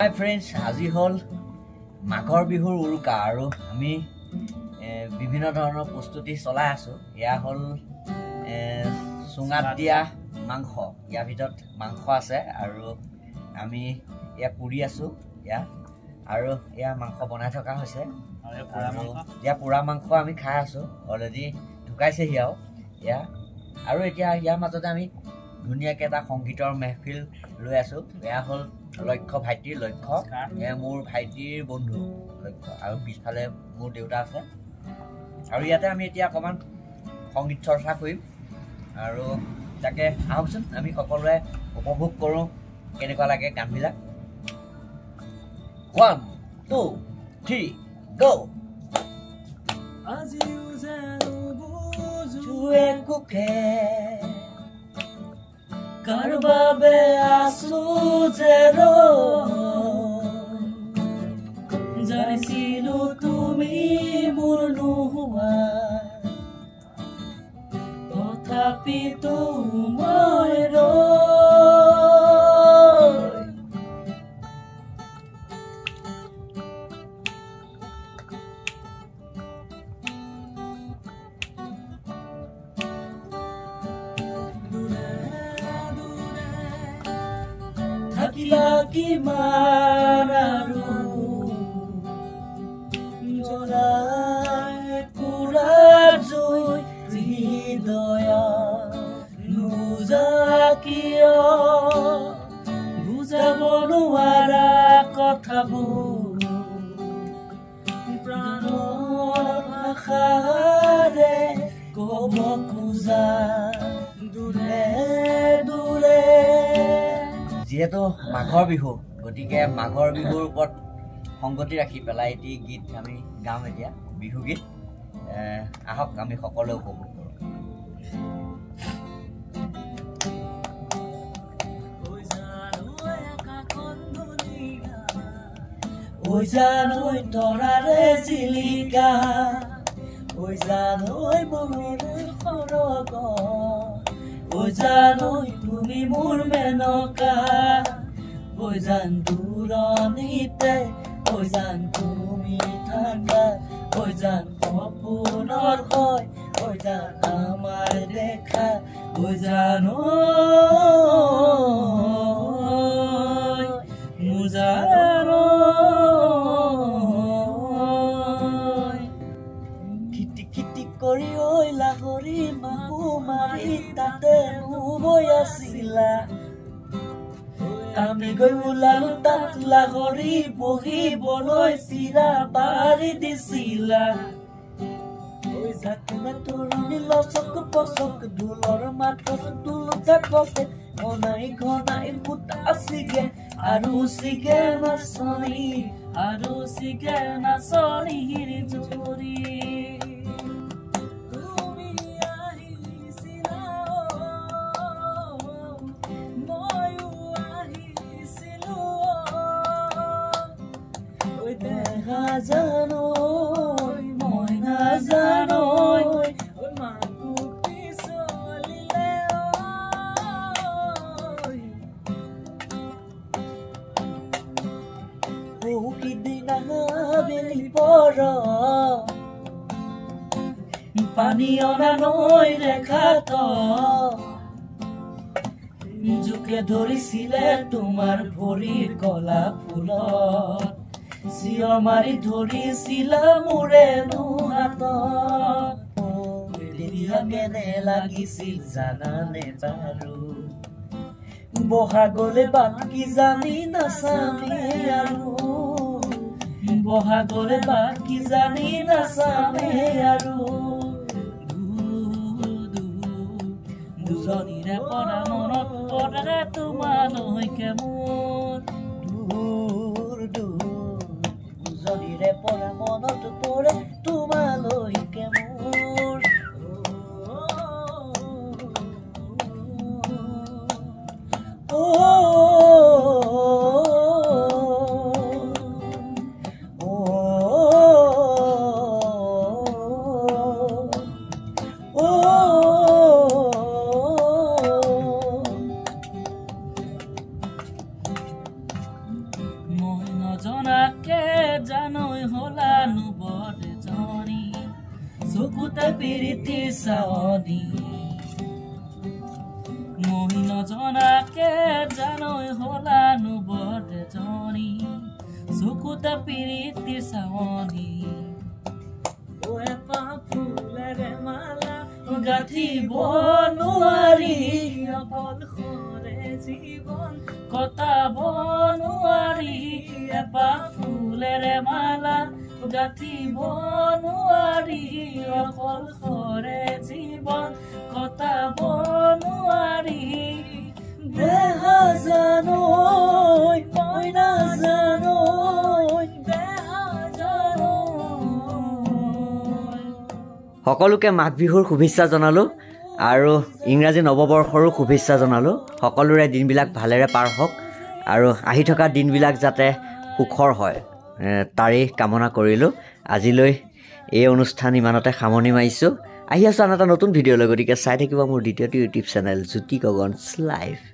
Hi friends, আজি হল মাঘৰ বিহুৰ উৰুকা আৰু আমি বিভিন্ন ধৰণৰ প্ৰস্তুতি চলাই আছো। ইয়া হল সুঙাত দিয়া মাংস। ইয়াৰ ভিতৰত মাংস আছে আৰু আমি ইয়া পুৰি আছো ইয়া আৰু ইয়া মাংস বনাই থকা হৈছে আৰু ইয়া পুৰা মাংস আমি খাই আছো। অলৰেডি ঢুকাইছে হিয়াও ইয়া আৰু এতিয়া ইয়াৰ মাজতে আমি ধুনীয়াকৈ এটা সংগীতৰ মেহফিল লৈ আছো। এয়া হল লক্ষ্য ভাইটিৰ লক্ষ্য, মোৰ ভাইটিৰ বন্ধু লক্ষ্য আৰু পিছফালে মোৰ দেউতা আছে আৰু ইয়াতে আমি এতিয়া অকণমান সংগীত চৰ্চা কৰিম আৰু তাকে আহকচোন আমি সকলোৱে উপভোগ কৰোঁ কেনেকুৱা লাগে গানবিলাক। 1 2 3 go। আজিও জানো বুজো একোকে কারবাবে আসু জেরো জানিছিলো তুমি মোৰ নোহোৱা তথাপিতো মই Lagi mararu Jorai kurajui Hidaya Nuzakiyo Buzabonuara kothabu Pranor akhare Kobokuza Dure dure যেহেতু মাঘৰ বিহু গতিকে মাঘৰ বিহুৰ ওপৰত সংগতি ৰাখি পেলাই এটি গীত আমি গাম এতিয়া বিহু গীত। আহক আমি সকলোৱে উপভোগ কৰোঁ। ঐ জানৈ তৰাৰে জিলিকা ঐ জানৈ মনৰে সৰগ ঐ জানৈ তুমি মোৰ মেনকা ঐ জান দূৰণিতে ঐ জান তুমি থাকা ঐ জান সপোনৰ হয় ঐ জান আমাৰ দেখা ঐ জানৈ মোৰ জানৈ খিটি খিটি কৰি ঐ লাগৰি মাকো মাৰি তাতে বৈ আছিলা আমি গৈ ওলালো তাত লাগৰি বহিবলৈ চিৰা পাৰি দিছিলা তৰুণী লচক পচক ঢোলৰ মাতত তুলুকা কছে ঘনাই ঘনাই ফুটা চিগে আৰু চিগে নাচনি জুৰি নাজানৈ মই নাজানৈ মাকো পিছলিলে সিদিনা বেলি পৰ পানী অনা নৈ ৰেখাত জোকে ধৰিছিলে তোমাৰ ভৰিৰ কলা ফুলত চিঞৰ মাৰি ধৰিছিলা মোৰে হাতত তেতিয়া কেনে লাগিছিল জানানে বাৰু বহাগলে বাট কি জানি নাচামে আৰু বহাগলে বাট কি জানি নাচামে আৰু দুজনীৰে পৰা মনত পৰে তোমালৈকে মোৰ দূৰ দূৰ দুজনীৰে পৰা মনত পৰে তোমালৈকে মোৰ নজনাকে জানৈ হলানো বৰে জনী চকুতে পিৰিতি চাৱনী মই নজনাকে জানৈ হলানো বৰে জনী চকুতে পিৰিতি চাৱনী এপাহ ফুলেৰে মালা গাঁঠিব নোৱাৰি অকল সৰে জীৱন কটাব নোৱাৰি এপাহ ফুলেৰে মালা গাঁঠিব নোৱাৰি অকল সৰে জীৱন কটাব নোৱাৰি দেহ জানৈ মই নাজানৈ দেহ জানৈ সকলোকে মাঘ বিহুৰ শুভেচ্ছা জনালোঁ আৰু ইংৰাজী নৱবৰ্ষৰো শুভেচ্ছা জনালোঁ সকলোৰে দিনবিলাক ভালেৰে পাৰ হওক আৰু আহি থকা দিনবিলাক যাতে সুখৰ হয় তাৰেই কামনা কৰিলোঁ আজিলৈ এই অনুষ্ঠান ইমানতে সামৰণি মাৰিছোঁ আহি আছোঁ আন এটা নতুন ভিডিঅ'লৈ গতিকে চাই থাকিব মোৰ দ্বিতীয়টো ইউটিউব চেনেল জ্যোতি গগনছ লাইভ